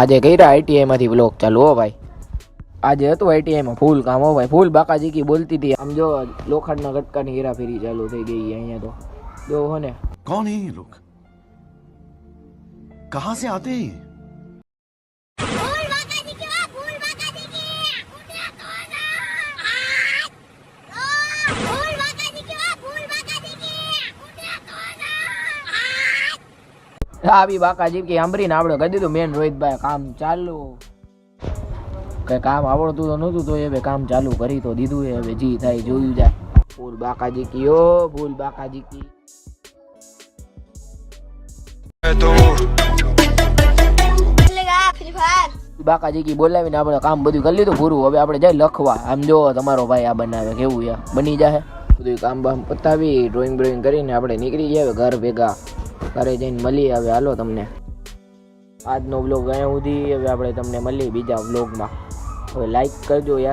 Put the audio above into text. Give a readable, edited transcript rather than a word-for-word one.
આજે કર્યા આઈટીઆઈ માંથી વ્લોગ ચાલુ હો ભાઈ. આજે હતું આઈટીઆઈ માં ફૂલ કામ હો ભાઈ. ફૂલ બાકાજી કી બોલતી હતી. આમ જો લોખંડના ગટકાની હેરાફેરી ચાલુ થઈ ગઈ અહીંયા તો. જો હો ને कौन है ये लोग कहां से आते हैं આવી બાકાજી કે સાંભળીને આપણે કહી દીધું મેન રોહિતભાઈ કામ ચાલુ. કઈ કામ આવડતું તો નહોતું તો હવે કામ ચાલુ કરી તો દીધું. હવે જી થાય જોયું જાય. ફૂલ બાકાજી કી ઓ ફૂલ બાકાજી કી. બાકાજી કી બોલાવીને આપણે કામ બધું કરી લીધું પૂરું. હવે આપણે જાય લખવા. આમ જો તમારો ભાઈ આ બનાવે કેવું યાર બની જાય. બધું કામ બામ પતાવી ડ્રોઈંગ બ્રોઈંગ કરીને આપણે નીકળી જાય ઘર ભેગા. ઘરે જઈને મળીએ હવે. હાલો તમને આજનો વ્લોગ અહીંયા સુધી. હવે આપણે તમને મળીએ બીજા વ્લોગમાં. હવે લાઈક કરજો યાર.